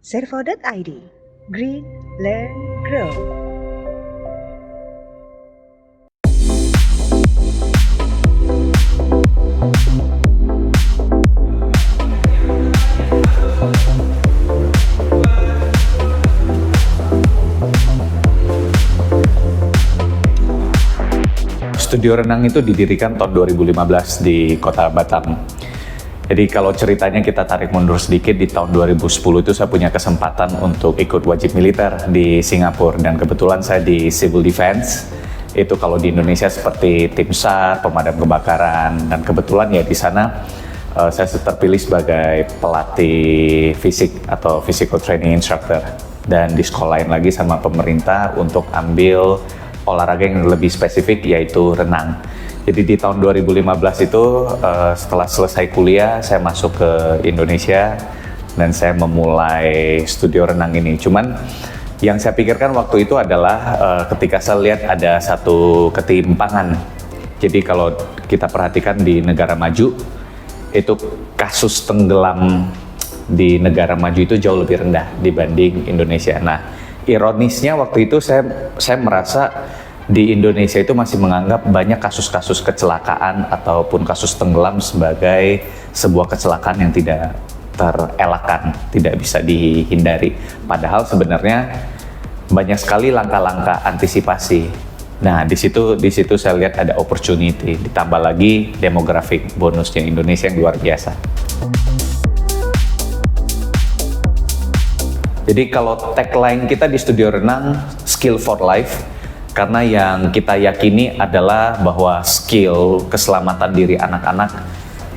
Servo.id. Green, Learn, Grow. Studio renang itu didirikan tahun 2015 di kota Batam. Jadi kalau ceritanya kita tarik mundur sedikit, di tahun 2010 itu saya punya kesempatan untuk ikut wajib militer di Singapura, dan kebetulan saya di Civil Defense. Itu kalau di Indonesia seperti tim SAR, pemadam kebakaran, dan kebetulan ya di sana saya terpilih sebagai pelatih fisik atau physical training instructor, dan disekolahin lagi sama pemerintah untuk ambil olahraga yang lebih spesifik, yaitu renang. Jadi di tahun 2015 itu setelah selesai kuliah saya masuk ke Indonesia dan saya memulai studio renang ini. Cuman yang saya pikirkan waktu itu adalah ketika saya lihat ada satu ketimpangan. Jadi kalau kita perhatikan di negara maju itu kasus tenggelam di negara maju itu jauh lebih rendah dibanding Indonesia. Nah, ironisnya waktu itu saya merasa di Indonesia itu masih menganggap banyak kasus-kasus kecelakaan ataupun kasus tenggelam sebagai sebuah kecelakaan yang tidak terelakkan, tidak bisa dihindari. Padahal sebenarnya banyak sekali langkah-langkah antisipasi. Nah, di situ saya lihat ada opportunity, ditambah lagi demografik bonusnya Indonesia yang luar biasa. Jadi kalau tagline kita di studio renang, skill for life, karena yang kita yakini adalah bahwa skill keselamatan diri anak-anak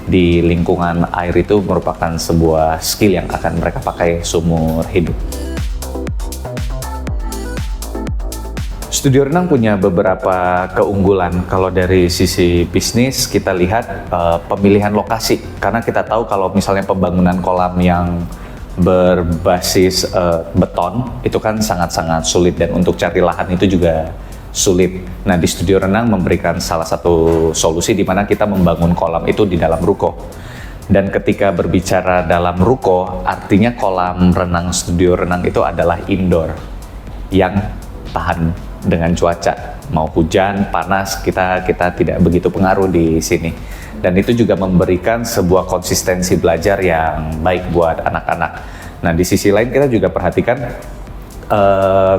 di lingkungan air itu merupakan sebuah skill yang akan mereka pakai seumur hidup. Studio renang punya beberapa keunggulan. Kalau dari sisi bisnis kita lihat pemilihan lokasi, karena kita tahu kalau misalnya pembangunan kolam yang berbasis beton itu kan sangat-sangat sulit, dan untuk cari lahan itu juga sulit. Nah, di studio renang memberikan salah satu solusi di mana kita membangun kolam itu di dalam ruko. Dan ketika berbicara dalam ruko, artinya kolam renang studio renang itu adalah indoor yang tahan dengan cuaca, mau hujan, panas, kita tidak begitu pengaruh di sini. Dan itu juga memberikan sebuah konsistensi belajar yang baik buat anak-anak. Nah, di sisi lain kita juga perhatikan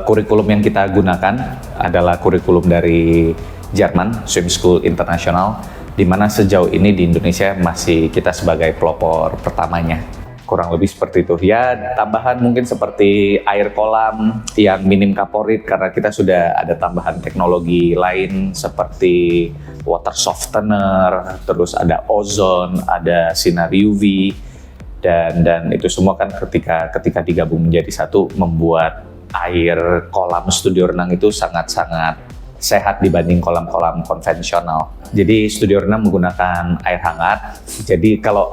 kurikulum yang kita gunakan adalah kurikulum dari Jerman, Swim School International, di mana sejauh ini di Indonesia masih kita sebagai pelopor pertamanya. Kurang lebih seperti itu. Ya, tambahan mungkin seperti air kolam yang minim kaporit, karena kita sudah ada tambahan teknologi lain seperti water softener, terus ada ozon, ada sinar UV, dan itu semua kan ketika digabung menjadi satu membuat air kolam studio renang itu sangat-sangat sehat dibanding kolam-kolam konvensional. Jadi studio renang menggunakan air hangat. Jadi kalau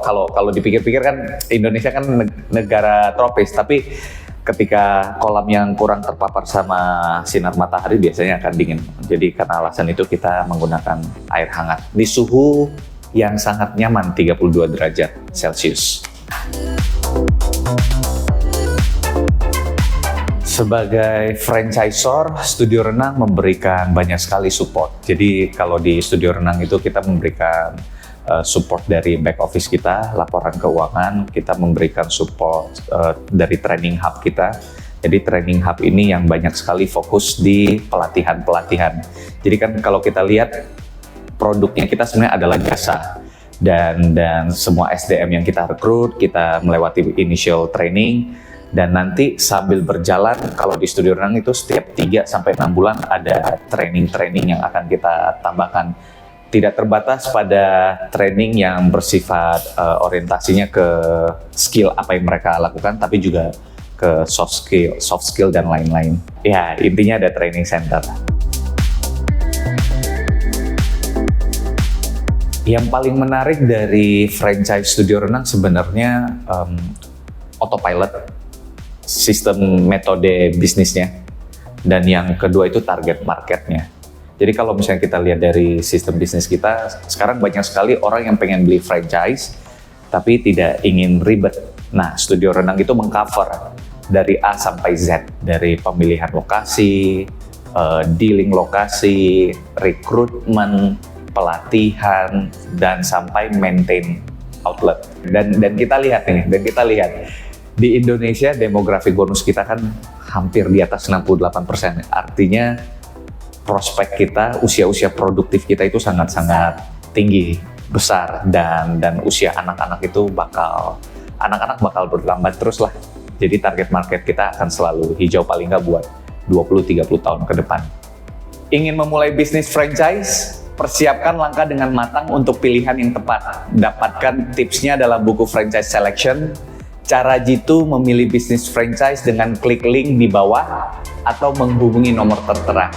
dipikir-pikir kan Indonesia kan negara tropis, tapi ketika kolam yang kurang terpapar sama sinar matahari biasanya akan dingin. Jadi karena alasan itu kita menggunakan air hangat di suhu yang sangat nyaman, 32 derajat Celcius. Sebagai franchisor, studio renang memberikan banyak sekali support. Jadi kalau di studio renang itu kita memberikan support dari back office kita, laporan keuangan, kita memberikan support dari training hub kita. Jadi training hub ini yang banyak sekali fokus di pelatihan-pelatihan. Jadi kan kalau kita lihat produknya kita sebenarnya adalah jasa. Dan semua SDM yang kita rekrut, kita melewati initial training. Dan nanti sambil berjalan, kalau di studio renang itu setiap 3-6 bulan ada training-training yang akan kita tambahkan. Tidak terbatas pada training yang bersifat orientasinya ke skill apa yang mereka lakukan, tapi juga ke soft skill dan lain-lain. Ya, intinya ada training center. Yang paling menarik dari franchise studio renang sebenarnya autopilot, sistem metode bisnisnya, dan yang kedua itu target marketnya. Jadi kalau misalnya kita lihat dari sistem bisnis kita, sekarang banyak sekali orang yang pengen beli franchise tapi tidak ingin ribet. Nah, studio renang itu mengcover dari A sampai Z, dari pemilihan lokasi, dealing lokasi, rekrutmen, pelatihan, dan sampai maintain outlet. Dan kita lihat di Indonesia demografi bonus kita kan hampir di atas 68%. Artinya prospek kita, usia produktif kita itu sangat-sangat tinggi, besar, dan usia anak-anak bakal bertambah terus lah. Jadi target market kita akan selalu hijau paling nggak buat 20-30 tahun ke depan. Ingin memulai bisnis franchise? Persiapkan langkah dengan matang untuk pilihan yang tepat. Dapatkan tipsnya dalam buku Franchise Selection. Cara jitu memilih bisnis franchise dengan klik link di bawah atau menghubungi nomor tertera.